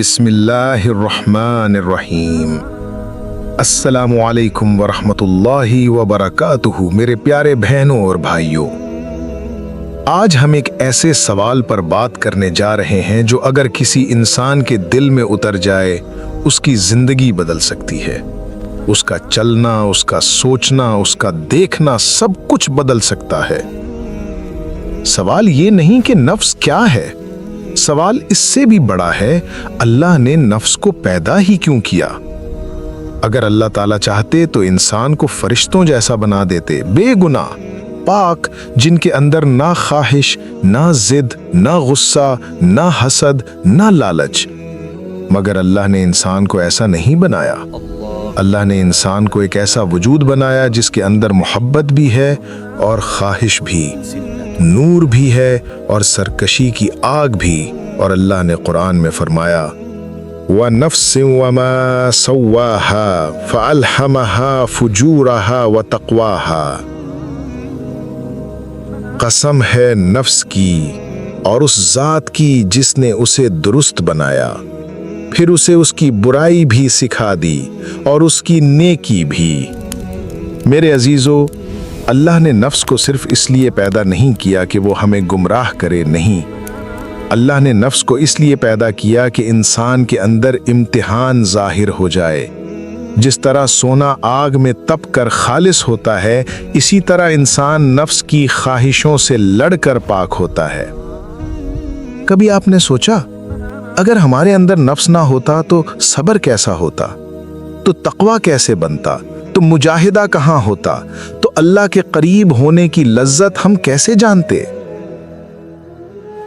بسم اللہ الرحمن الرحیم۔ السلام علیکم ورحمۃ اللہ وبرکاتہ۔ میرے پیارے بہنوں اور بھائیوں، آج ہم ایک ایسے سوال پر بات کرنے جا رہے ہیں جو اگر کسی انسان کے دل میں اتر جائے اس کی زندگی بدل سکتی ہے۔ اس کا چلنا، اس کا سوچنا، اس کا دیکھنا، سب کچھ بدل سکتا ہے۔ سوال یہ نہیں کہ نفس کیا ہے، سوال اس سے بھی بڑا ہے، اللہ نے نفس کو پیدا ہی کیوں کیا؟ اگر اللہ تعالیٰ چاہتے تو انسان کو فرشتوں جیسا بنا دیتے، بے گناہ، پاک، جن کے اندر نہ خواہش، نہ ضد، نہ غصہ، نہ حسد، نہ لالچ۔ مگر اللہ نے انسان کو ایسا نہیں بنایا۔ اللہ نے انسان کو ایک ایسا وجود بنایا جس کے اندر محبت بھی ہے اور خواہش بھی، نور بھی ہے اور سرکشی کی آگ بھی۔ اور اللہ نے قرآن میں فرمایا وَنَفْسٍ وَمَا سَوَّاهَا فَأَلْهَمَهَا فُجُورَهَا وَتَقْوَاهَا، قسم ہے نفس کی اور اس ذات کی جس نے اسے درست بنایا، پھر اسے اس کی برائی بھی سکھا دی اور اس کی نیکی بھی۔ میرے عزیزو، اللہ نے نفس کو صرف اس لیے پیدا نہیں کیا کہ وہ ہمیں گمراہ کرے، نہیں۔ اللہ نے نفس کو اس لیے پیدا کیا کہ انسان کے اندر امتحان ظاہر ہو جائے۔ جس طرح سونا آگ میں تپ کر خالص ہوتا ہے، اسی طرح انسان نفس کی خواہشوں سے لڑ کر پاک ہوتا ہے۔ کبھی آپ نے سوچا اگر ہمارے اندر نفس نہ ہوتا تو صبر کیسا ہوتا؟ تو تقویٰ کیسے بنتا؟ تو مجاہدہ کہاں ہوتا؟ تو اللہ کے قریب ہونے کی لذت ہم کیسے جانتے؟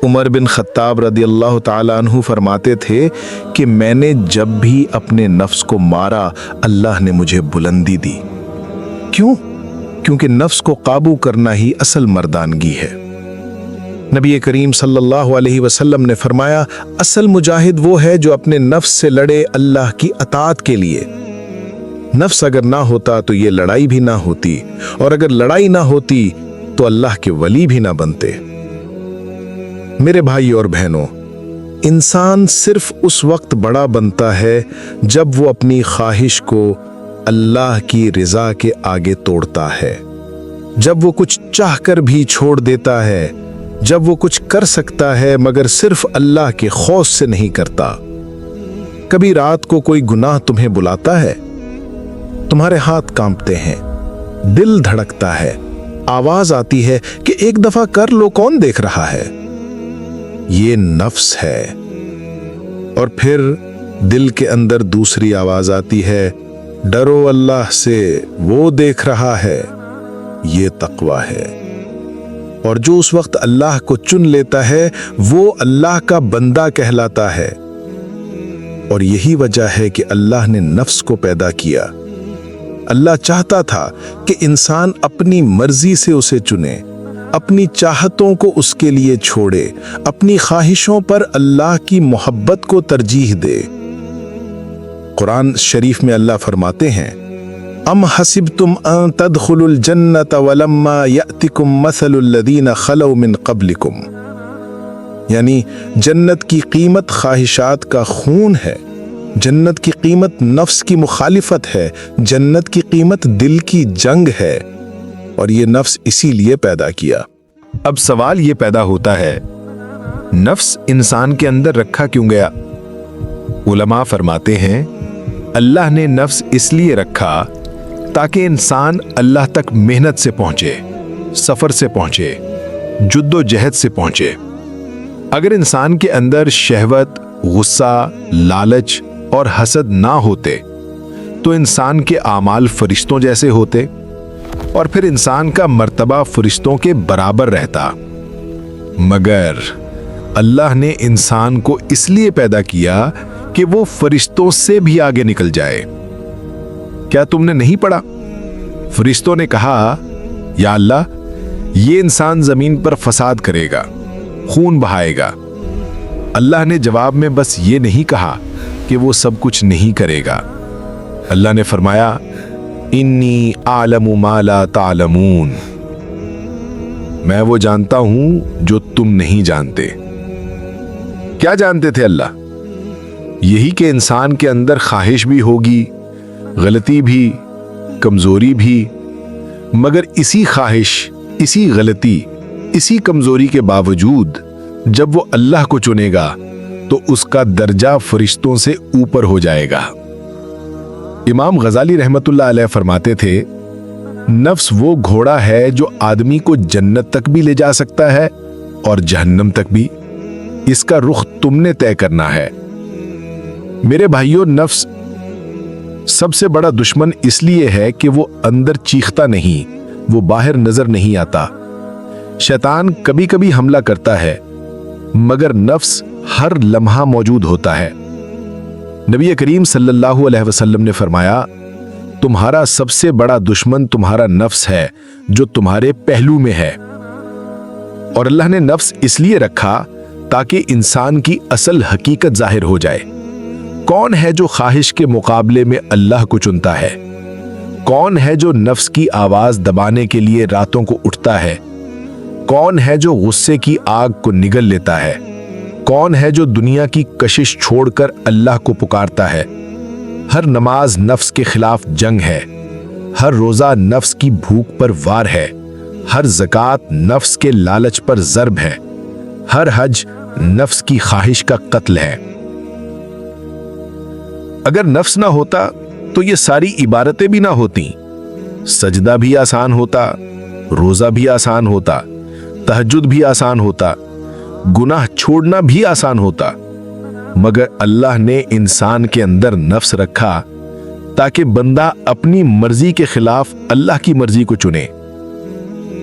عمر بن خطاب رضی اللہ تعالیٰ عنہ فرماتے تھے کہ میں نے جب بھی اپنے نفس کو مارا، اللہ نے مجھے بلندی دی۔ کیوں؟ کیونکہ نفس کو قابو کرنا ہی اصل مردانگی ہے۔ نبی کریم صلی اللہ علیہ وسلم نے فرمایا، اصل مجاہد وہ ہے جو اپنے نفس سے لڑے اللہ کی اطاعت کے لیے۔ نفس اگر نہ ہوتا تو یہ لڑائی بھی نہ ہوتی، اور اگر لڑائی نہ ہوتی تو اللہ کے ولی بھی نہ بنتے۔ میرے بھائی اور بہنوں، انسان صرف اس وقت بڑا بنتا ہے جب وہ اپنی خواہش کو اللہ کی رضا کے آگے توڑتا ہے، جب وہ کچھ چاہ کر بھی چھوڑ دیتا ہے، جب وہ کچھ کر سکتا ہے مگر صرف اللہ کے خوف سے نہیں کرتا۔ کبھی رات کو کوئی گناہ تمہیں بلاتا ہے، تمہارے ہاتھ کانپتے ہیں، دل دھڑکتا ہے، آواز آتی ہے کہ ایک دفعہ کر لو، کون دیکھ رہا ہے؟ یہ نفس ہے۔ اور پھر دل کے اندر دوسری آواز آتی ہے، ڈرو اللہ سے، وہ دیکھ رہا ہے۔ یہ تقویٰ ہے۔ اور جو اس وقت اللہ کو چن لیتا ہے وہ اللہ کا بندہ کہلاتا ہے۔ اور یہی وجہ ہے کہ اللہ نے نفس کو پیدا کیا۔ اللہ چاہتا تھا کہ انسان اپنی مرضی سے اسے چنے، اپنی چاہتوں کو اس کے لیے چھوڑے، اپنی خواہشوں پر اللہ کی محبت کو ترجیح دے۔ قرآن شریف میں اللہ فرماتے ہیں، ام حسبتم ان تدخلوا الجنة ولما يأتكم مثل الذين خلوا من قبلكم، یعنی جنت کی قیمت خواہشات کا خون ہے، جنت کی قیمت نفس کی مخالفت ہے، جنت کی قیمت دل کی جنگ ہے، اور یہ نفس اسی لیے پیدا کیا۔ اب سوال یہ پیدا ہوتا ہے، نفس انسان کے اندر رکھا کیوں گیا؟ علماء فرماتے ہیں، اللہ نے نفس اس لیے رکھا تاکہ انسان اللہ تک محنت سے پہنچے، سفر سے پہنچے، جد و جہد سے پہنچے۔ اگر انسان کے اندر شہوت، غصہ، لالچ اور حسد نہ ہوتے تو انسان کے اعمال فرشتوں جیسے ہوتے، اور پھر انسان کا مرتبہ فرشتوں کے برابر رہتا۔ مگر اللہ نے انسان کو اس لیے پیدا کیا کہ وہ فرشتوں سے بھی آگے نکل جائے۔ کیا تم نے نہیں پڑھا؟ فرشتوں نے کہا، یا اللہ، یہ انسان زمین پر فساد کرے گا، خون بہائے گا۔ اللہ نے جواب میں بس یہ نہیں کہا کہ وہ سب کچھ نہیں کرے گا۔ اللہ نے فرمایا، انی اعلم ما لا تعلمون، میں وہ جانتا ہوں جو تم نہیں جانتے۔ کیا جانتے تھے اللہ؟ یہی کہ انسان کے اندر خواہش بھی ہوگی، غلطی بھی، کمزوری بھی، مگر اسی خواہش، اسی غلطی، اسی کمزوری کے باوجود جب وہ اللہ کو چنے گا تو اس کا درجہ فرشتوں سے اوپر ہو جائے گا۔ امام غزالی رحمت اللہ علیہ فرماتے تھے، نفس وہ گھوڑا ہے جو آدمی کو جنت تک بھی لے جا سکتا ہے اور جہنم تک بھی، اس کا رخ تم نے طے کرنا ہے۔ میرے بھائیوں، نفس سب سے بڑا دشمن اس لیے ہے کہ وہ اندر چیختا نہیں، وہ باہر نظر نہیں آتا۔ شیطان کبھی کبھی حملہ کرتا ہے مگر نفس ہر لمحہ موجود ہوتا ہے۔ نبی کریم صلی اللہ علیہ وسلم نے فرمایا، تمہارا سب سے بڑا دشمن تمہارا نفس ہے جو تمہارے پہلو میں ہے۔ اور اللہ نے نفس اس لیے رکھا تاکہ انسان کی اصل حقیقت ظاہر ہو جائے۔ کون ہے جو خواہش کے مقابلے میں اللہ کو چنتا ہے؟ کون ہے جو نفس کی آواز دبانے کے لیے راتوں کو اٹھتا ہے؟ کون ہے جو غصے کی آگ کو نگل لیتا ہے؟ کون ہے جو دنیا کی کشش چھوڑ کر اللہ کو پکارتا ہے؟ ہر نماز نفس کے خلاف جنگ ہے، ہر روزہ نفس کی بھوک پر وار ہے، ہر زکوٰۃ نفس کے لالچ پر ضرب ہے، ہر حج نفس کی خواہش کا قتل ہے۔ اگر نفس نہ ہوتا تو یہ ساری عبادتیں بھی نہ ہوتی، سجدہ بھی آسان ہوتا، روزہ بھی آسان ہوتا، تہجد بھی آسان ہوتا، گناہ چھوڑنا بھی آسان ہوتا، مگر اللہ نے انسان کے اندر نفس رکھا تاکہ بندہ اپنی مرضی کے خلاف اللہ کی مرضی کو چنے۔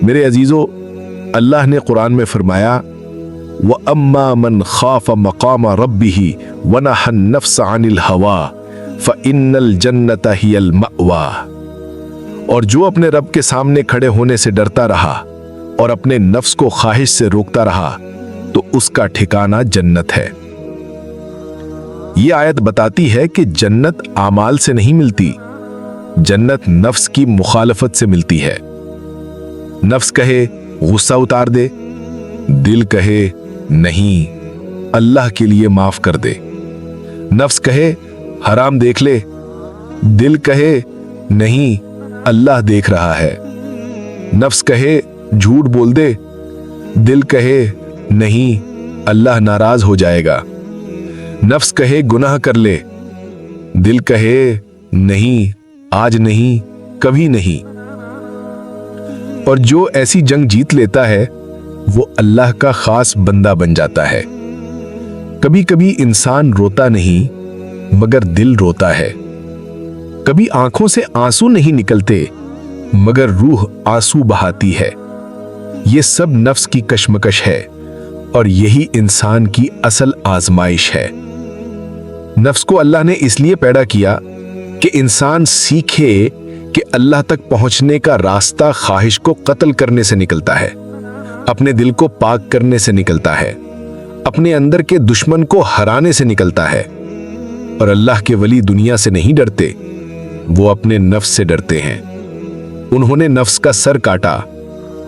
میرے عزیزو، اللہ نے قرآن میں فرمایا، وَأَمَّا مَنْ خَافَ مَقَامَ رَبِّهِ وَنَهَى النَّفْسَ عَنِ الْهَوَىٰ فَإِنَّ الْجَنَّةَ هِيَ الْمَأْوَىٰ، اور جو اپنے رب کے سامنے کھڑے ہونے سے ڈرتا رہا اور اپنے نفس کو خواہش سے روکتا رہا تو اس کا ٹھکانہ جنت ہے۔ یہ آیت بتاتی ہے کہ جنت اعمال سے نہیں ملتی، جنت نفس کی مخالفت سے ملتی ہے۔ نفس کہے غصہ اتار دے، دل کہے نہیں اللہ کے لیے معاف کر دے۔ نفس کہے حرام دیکھ لے، دل کہے نہیں اللہ دیکھ رہا ہے۔ نفس کہے جھوٹ بول دے، دل کہے نہیں اللہ ناراض ہو جائے گا۔ نفس کہے گناہ کر لے، دل کہے نہیں آج نہیں کبھی نہیں۔ اور جو ایسی جنگ جیت لیتا ہے وہ اللہ کا خاص بندہ بن جاتا ہے۔ کبھی کبھی انسان روتا نہیں مگر دل روتا ہے، کبھی آنکھوں سے آنسو نہیں نکلتے مگر روح آنسو بہاتی ہے۔ یہ سب نفس کی کشمکش ہے اور یہی انسان کی اصل آزمائش ہے۔ نفس کو اللہ نے اس لیے پیدا کیا کہ انسان سیکھے کہ اللہ تک پہنچنے کا راستہ خواہش کو قتل کرنے سے نکلتا ہے، اپنے دل کو پاک کرنے سے نکلتا ہے، اپنے اندر کے دشمن کو ہرانے سے نکلتا ہے۔ اور اللہ کے ولی دنیا سے نہیں ڈرتے، وہ اپنے نفس سے ڈرتے ہیں۔ انہوں نے نفس کا سر کاٹا،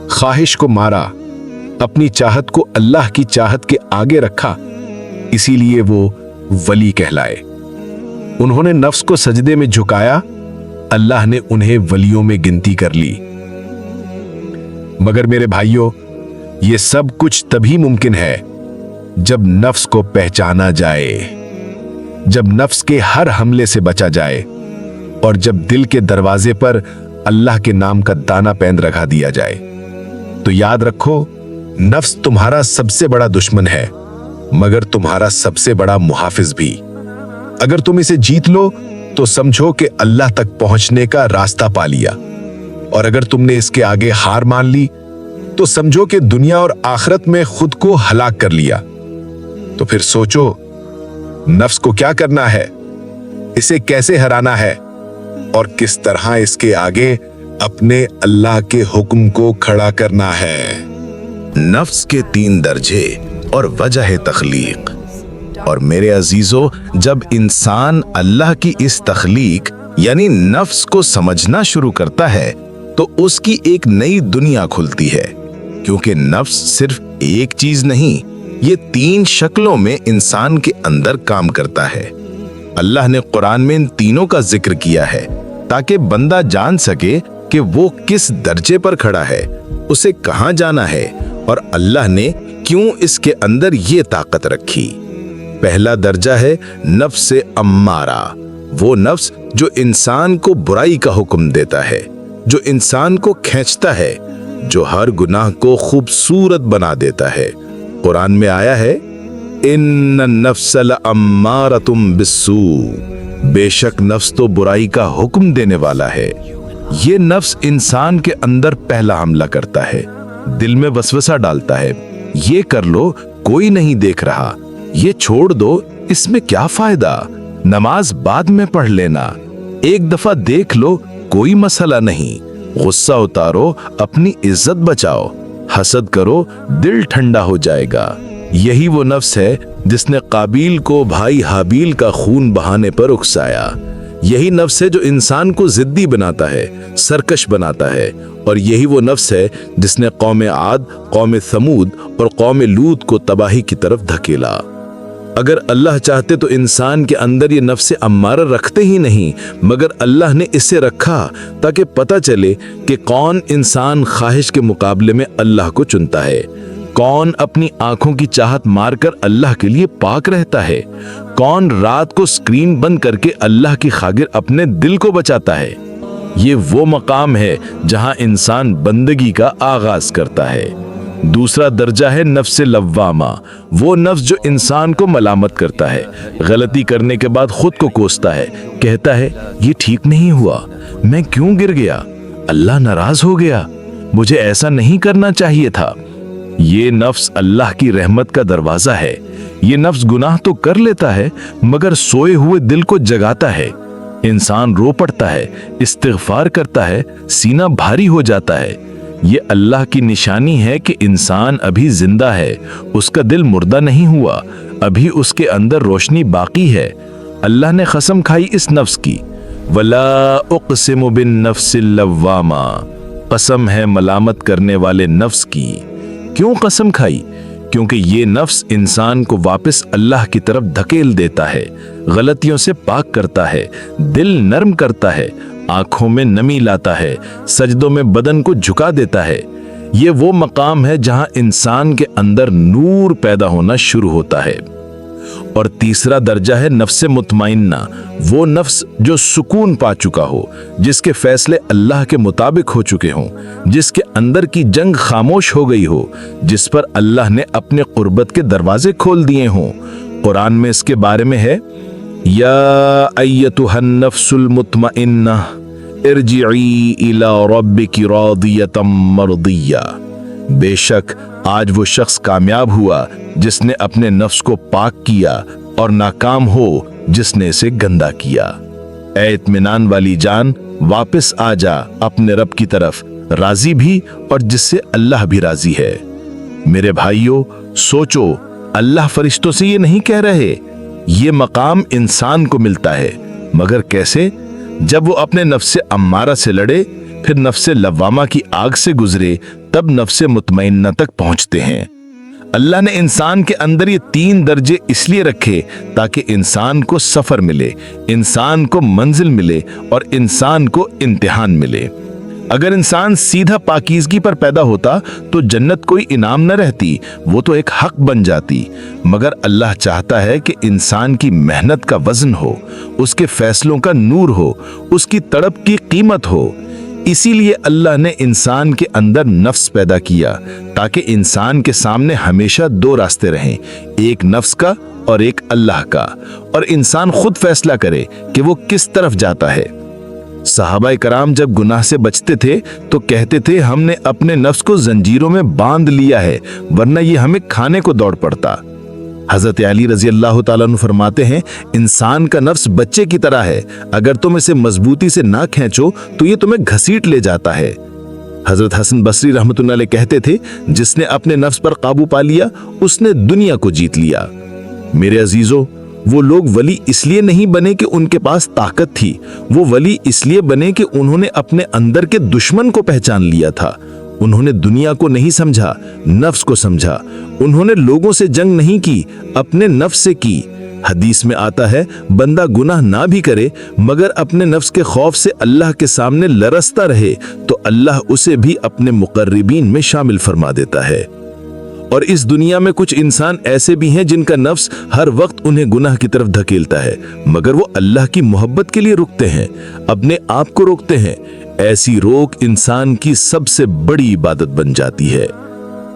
خواہش کو مارا، اپنی چاہت کو اللہ کی چاہت کے آگے رکھا، اسی لیے وہ ولی کہلائے۔ انہوں نے نفس کو سجدے میں جھکایا، اللہ نے انہیں ولیوں میں گنتی کر لی۔ مگر میرے بھائیوں، یہ سب کچھ تبھی ممکن ہے جب نفس کو پہچانا جائے، جب نفس کے ہر حملے سے بچا جائے، اور جب دل کے دروازے پر اللہ کے نام کا دانہ پیند رکھا دیا جائے۔ تو یاد رکھو، نفس تمہارا سب سے بڑا دشمن ہے مگر تمہارا سب سے بڑا محافظ بھی۔ اگر تم اسے جیت لو تو سمجھو کہ اللہ تک پہنچنے کا راستہ پا لیا، اور اگر تم نے اس کے آگے ہار مان لی تو سمجھو کہ دنیا اور آخرت میں خود کو ہلاک کر لیا۔ تو پھر سوچو، نفس کو کیا کرنا ہے، اسے کیسے ہرانا ہے، اور کس طرح اس کے آگے اپنے اللہ کے حکم کو کھڑا کرنا ہے۔ نفس کے 3 درجے اور وجہ تخلیق۔ اور میرے عزیزو، جب انسان اللہ کی اس تخلیق یعنی نفس کو سمجھنا شروع کرتا ہے تو اس کی ایک نئی دنیا کھلتی ہے، کیونکہ نفس صرف ایک چیز نہیں، یہ 3 شکلوں میں انسان کے اندر کام کرتا ہے۔ اللہ نے قرآن میں ان تینوں کا ذکر کیا ہے تاکہ بندہ جان سکے کہ وہ کس درجے پر کھڑا ہے، اسے کہاں جانا ہے اور اللہ نے کیوں اس کے اندر یہ طاقت رکھی۔ پہلا درجہ ہے نفس امارہ، وہ نفس جو انسان کو برائی کا حکم دیتا ہے، جو انسان کو کھینچتا ہے، جو ہر گناہ کو خوبصورت بنا دیتا ہے۔ قرآن میں آیا ہے ان النفس لامارۃ بالسوء، بے شک نفس تو برائی کا حکم دینے والا ہے۔ یہ نفس انسان کے اندر پہلا حملہ کرتا ہے، دل میں وسوسہ ڈالتا ہے، یہ کر لو کوئی نہیں دیکھ رہا، یہ چھوڑ دو اس میں کیا فائدہ، نماز بعد میں پڑھ لینا، ایک دفعہ دیکھ لو کوئی مسئلہ نہیں، غصہ اتارو اپنی عزت بچاؤ، حسد کرو دل ٹھنڈا ہو جائے گا۔ یہی وہ نفس ہے جس نے قابیل کو بھائی حابیل کا خون بہانے پر اکسایا۔ یہی نفس ہے جو انسان کو ضدی بناتا ہے، سرکش بناتا ہے، اور یہی وہ نفس ہے جس نے قوم عاد، قوم ثمود اور قوم لوط کو تباہی کی طرف دھکیلا۔ اگر اللہ چاہتے تو انسان کے اندر یہ نفس امارہ رکھتے ہی نہیں، مگر اللہ نے اسے رکھا تاکہ پتہ چلے کہ کون انسان خواہش کے مقابلے میں اللہ کو چنتا ہے، کون اپنی آنکھوں کی چاہت مار کر اللہ کے لیے پاک رہتا ہے، کون رات کو سکرین بند کر کے اللہ کی خاطر اپنے دل کو بچاتا ہے۔ یہ وہ مقام ہے جہاں انسان بندگی کا آغاز کرتا ہے۔ دوسرا درجہ ہے نفس لوامہ، وہ نفس جو انسان کو ملامت کرتا ہے، غلطی کرنے کے بعد خود کو کوستا ہے، کہتا ہے یہ ٹھیک نہیں ہوا، میں کیوں گر گیا، اللہ ناراض ہو گیا، مجھے ایسا نہیں کرنا چاہیے تھا۔ یہ نفس اللہ کی رحمت کا دروازہ ہے۔ یہ نفس گناہ تو کر لیتا ہے مگر سوئے ہوئے دل کو جگاتا ہے۔ انسان رو پڑتا ہے، استغفار کرتا ہے، سینہ بھاری ہو جاتا ہے۔ یہ اللہ کی نشانی ہے کہ انسان ابھی زندہ ہے، اس کا دل مردہ نہیں ہوا، ابھی اس کے اندر روشنی باقی ہے۔ اللہ نے قسم کھائی اس نفس کی، وَلَا أُقْسِمُ بِالنَّفْسِ اللَّوَّامَةِ، قسم ہے ملامت کرنے والے نفس کی۔ کیوں قسم کھائی؟ کیونکہ یہ نفس انسان کو واپس اللہ کی طرف دھکیل دیتا ہے، غلطیوں سے پاک کرتا ہے، دل نرم کرتا ہے، آنکھوں میں نمی لاتا ہے، سجدوں میں بدن کو جھکا دیتا ہے۔ یہ وہ مقام ہے جہاں انسان کے اندر نور پیدا ہونا شروع ہوتا ہے۔ اور تیسرا درجہ ہے نفس مطمئنہ، وہ نفس جو سکون پا چکا ہو، جس کے فیصلے اللہ کے مطابق ہو چکے ہوں، جس کے اندر کی جنگ خاموش ہو گئی ہو، جس پر اللہ نے اپنے قربت کے دروازے کھول دیے ہوں۔ قرآن میں اس کے بارے میں ہے یا ایتھا النفس المطمئنہ ارجعی الی ربک راضیۃ مرضیہ، بے شک آج وہ شخص کامیاب ہوا جس نے اپنے نفس کو پاک کیا، اور ناکام ہو جس نے اسے گندا کیا۔ اے اطمینان والی جان، واپس آ جا اپنے رب کی طرف، راضی بھی اور جس سے اللہ بھی راضی ہے۔ میرے بھائیوں، سوچو، اللہ فرشتوں سے یہ نہیں کہہ رہے، یہ مقام انسان کو ملتا ہے، مگر کیسے؟ جب وہ اپنے نفس امارہ سے لڑے، پھر نفس لوامہ کی آگ سے گزرے، تب نفس مطمئنہ تک پہنچتے ہیں۔ اللہ نے انسان کے اندر یہ 3 درجے اس لیے رکھے تاکہ انسان کو سفر ملے، انسان کو منزل ملے اور انسان کو امتحان ملے۔ اگر انسان سیدھا پاکیزگی پر پیدا ہوتا تو جنت کوئی انعام نہ رہتی، وہ تو ایک حق بن جاتی، مگر اللہ چاہتا ہے کہ انسان کی محنت کا وزن ہو، اس کے فیصلوں کا نور ہو، اس کی تڑپ کی قیمت ہو۔ اسی لیے اللہ نے انسان کے اندر نفس پیدا کیا تاکہ انسان کے سامنے ہمیشہ 2 راستے رہیں، ایک نفس کا اور ایک اللہ کا، اور انسان خود فیصلہ کرے کہ وہ کس طرف جاتا ہے۔ صحابہ کرام جب گناہ سے بچتے تھے تو کہتے تھے ہم نے اپنے نفس کو زنجیروں میں باندھ لیا ہے، ورنہ یہ ہمیں کھانے کو دوڑ پڑتا۔ حضرت علی رضی اللہ تعالیٰ عنہ فرماتے ہیں انسان کا نفس بچے کی طرح ہے، اگر تم اسے مضبوطی سے نہ کھینچو تو یہ تمہیں گھسیٹ لے جاتا ہے۔ حضرت حسن بصری رحمۃ اللہ علیہ کہتے تھے جس نے اپنے نفس پر قابو پا لیا اس نے دنیا کو جیت لیا۔ میرے عزیزو، وہ لوگ ولی اس لیے نہیں بنے کہ ان کے پاس طاقت تھی، وہ ولی اس لیے بنے کہ انہوں نے اپنے اندر کے دشمن کو پہچان لیا تھا۔ انہوں نے دنیا کو نہیں سمجھا، نفس کو سمجھا۔ انہوں نے لوگوں سے جنگ نہیں کی، اپنے نفس سے کی۔ حدیث میں آتا ہے بندہ گناہ نہ بھی کرے مگر اپنے نفس کے خوف سے اللہ کے سامنے لرزتا رہے تو اللہ اسے بھی اپنے مقربین میں شامل فرما دیتا ہے۔ اور اس دنیا میں کچھ انسان ایسے بھی ہیں جن کا نفس ہر وقت انہیں گناہ کی طرف دھکیلتا ہے مگر وہ اللہ کی محبت کے لیے رکتے ہیں، اپنے آپ کو روکتے ہیں۔ ایسی روک انسان کی سب سے بڑی عبادت بن جاتی ہے۔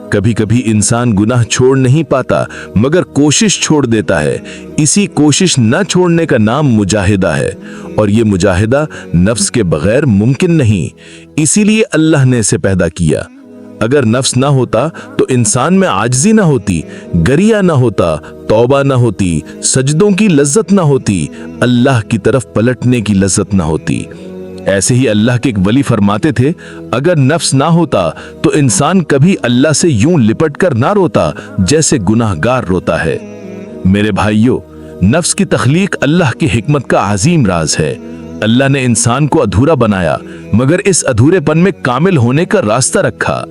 کبھی کبھی انسان گناہ چھوڑ نہیں پاتا مگر کوشش چھوڑ دیتا ہے۔ اسی کوشش نہ چھوڑنے کا نام مجاہدہ ہے، اور یہ مجاہدہ نفس کے بغیر ممکن نہیں، اسی لیے اللہ نے اسے پیدا کیا۔ اگر نفس نہ ہوتا تو انسان میں عاجزی نہ ہوتی، گریہ نہ ہوتا، توبہ نہ ہوتی، سجدوں کی لذت نہ ہوتی، اللہ کی طرف پلٹنے کی لذت نہ ہوتی۔ ایسے ہی اللہ کے ایک ولی فرماتے تھے اگر نفس نہ ہوتا تو انسان کبھی اللہ سے یوں لپٹ کر نہ روتا جیسے گناہگار روتا ہے۔ میرے بھائیوں، نفس کی تخلیق اللہ کی حکمت کا عظیم راز ہے۔ اللہ نے انسان کو ادھورا بنایا مگر اس ادھورے پن میں کامل ہونے کا راستہ رکھا۔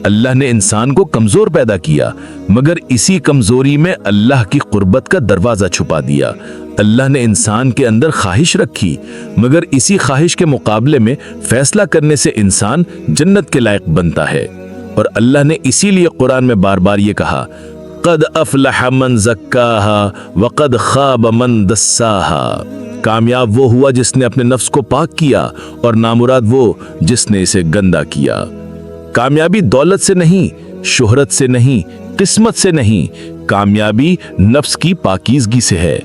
اللہ نے انسان کو کمزور پیدا کیا مگر اسی کمزوری میں اللہ کی قربت کا دروازہ چھپا دیا۔ اللہ نے انسان کے اندر خواہش رکھی مگر اسی خواہش کے مقابلے میں فیصلہ کرنے سے انسان جنت کے لائق بنتا ہے۔ اور اللہ نے اسی لیے قرآن میں بار بار یہ کہا قد افلح من زکاہا وقد خاب من دساہا۔ کامیاب وہ ہوا جس نے اپنے نفس کو پاک کیا اور نامراد وہ جس نے اسے گندا کیا۔ کامیابی دولت سے نہیں، شہرت سے نہیں، قسمت سے نہیں، کامیابی نفس کی پاکیزگی سے ہے۔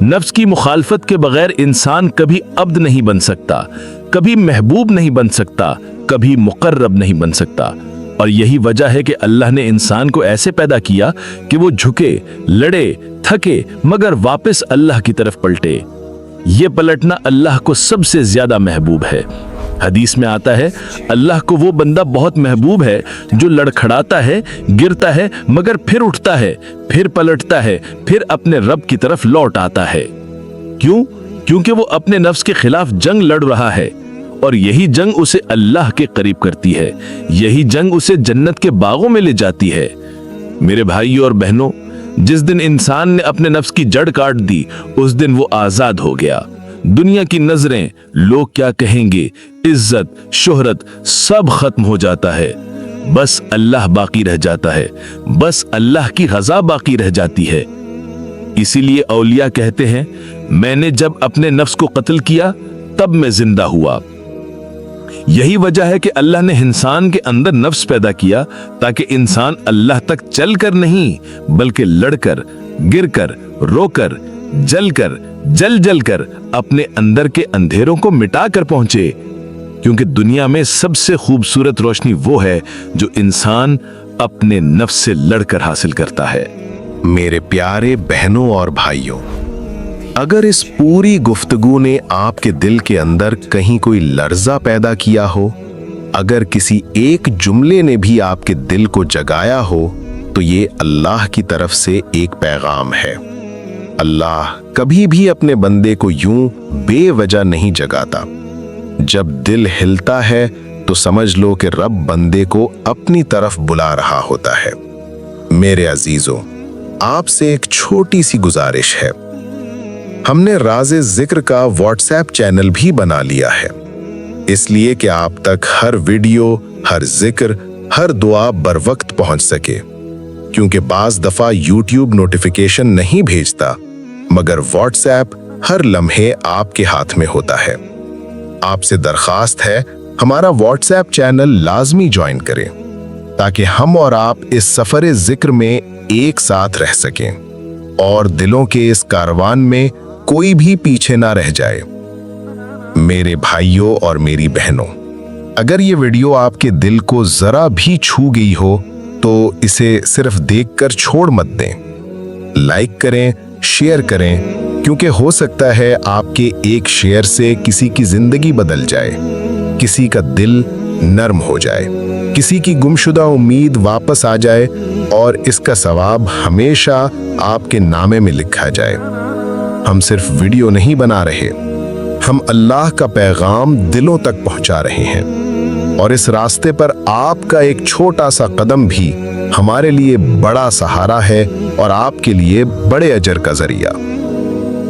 نفس کی مخالفت کے بغیر انسان کبھی عبد نہیں بن سکتا، کبھی محبوب نہیں بن سکتا، کبھی مقرب نہیں بن سکتا۔ اور یہی وجہ ہے کہ اللہ نے انسان کو ایسے پیدا کیا کہ وہ جھکے، لڑے، تھکے مگر واپس اللہ کی طرف پلٹے۔ یہ پلٹنا اللہ کو سب سے زیادہ محبوب ہے۔ حدیث میں آتا ہے اللہ کو وہ بندہ بہت محبوب ہے جو لڑکھڑاتا ہے، گرتا ہے مگر پھر اٹھتا ہے، پھر پلٹتا ہے، پھر اپنے رب کی طرف لوٹ آتا ہے۔ کیوں؟ کیونکہ وہ اپنے نفس کے خلاف جنگ لڑ رہا ہے، اور یہی جنگ اسے اللہ کے قریب کرتی ہے، یہی جنگ اسے جنت کے باغوں میں لے جاتی ہے۔ میرے بھائیوں اور بہنوں، جس دن انسان نے اپنے نفس کی جڑ کاٹ دی اس دن وہ آزاد ہو گیا۔ دنیا کی نظریں، لوگ کیا کہیں گے، عزت، شہرت سب ختم ہو جاتا ہے، بس اللہ باقی رہ جاتا ہے، بس اللہ کی رضا باقی رہ جاتی ہے۔ اسی لیے اولیاء کہتے ہیں میں نے جب اپنے نفس کو قتل کیا تب میں زندہ ہوا۔ یہی وجہ ہے کہ اللہ نے انسان کے اندر نفس پیدا کیا تاکہ انسان اللہ تک چل کر نہیں بلکہ لڑ کر، گر کر، رو کر، جل کر، جل کر اپنے اندر کے اندھیروں کو مٹا کر پہنچے۔ کیونکہ دنیا میں سب سے خوبصورت روشنی وہ ہے جو انسان اپنے نفس سے لڑ کر حاصل کرتا ہے۔ میرے پیارے بہنوں اور بھائیوں، اگر اس پوری گفتگو نے آپ کے دل کے اندر کہیں کوئی لرزہ پیدا کیا ہو، اگر کسی ایک جملے نے بھی آپ کے دل کو جگایا ہو، تو یہ اللہ کی طرف سے ایک پیغام ہے۔ اللہ کبھی بھی اپنے بندے کو یوں بے وجہ نہیں جگاتا۔ جب دل ہلتا ہے تو سمجھ لو کہ رب بندے کو اپنی طرف بلا رہا ہوتا ہے۔ میرے عزیزوں، آپ سے ایک چھوٹی سی گزارش ہے۔ ہم نے راز ذکر کا واٹس ایپ چینل بھی بنا لیا ہے، اس لیے کہ آپ تک ہر ویڈیو، ہر ذکر، ہر دعا بر وقت پہنچ سکے۔ کیونکہ بعض دفعہ یوٹیوب نوٹیفیکیشن نہیں بھیجتا، مگر واٹس ایپ ہر لمحے آپ کے ہاتھ میں ہوتا ہے۔ آپ سے درخواست ہے ہمارا واٹس ایپ چینل لازمی جوائن کریں تاکہ ہم اور آپ اس سفر ذکر میں ایک ساتھ رہ سکیں اور دلوں کے اس کاروان میں کوئی بھی پیچھے نہ رہ جائے۔ میرے بھائیوں اور میری بہنوں، اگر یہ ویڈیو آپ کے دل کو ذرا بھی چھو گئی ہو تو اسے صرف دیکھ کر چھوڑ مت دیں۔ لائک کریں، شیئر کریں، کیونکہ ہو سکتا ہے آپ کے ایک شیئر سے کسی کی زندگی بدل جائے، کسی کا دل نرم ہو جائے، کسی کی گمشدہ امید واپس آ جائے اور اس کا ثواب ہمیشہ آپ کے نامے میں لکھا جائے۔ ہم صرف ویڈیو نہیں بنا رہے، ہم اللہ کا پیغام دلوں تک پہنچا رہے ہیں، اور اس راستے پر آپ کا ایک چھوٹا سا قدم بھی ہمارے لیے بڑا سہارا ہے اور آپ کے لیے بڑے اجر کا ذریعہ۔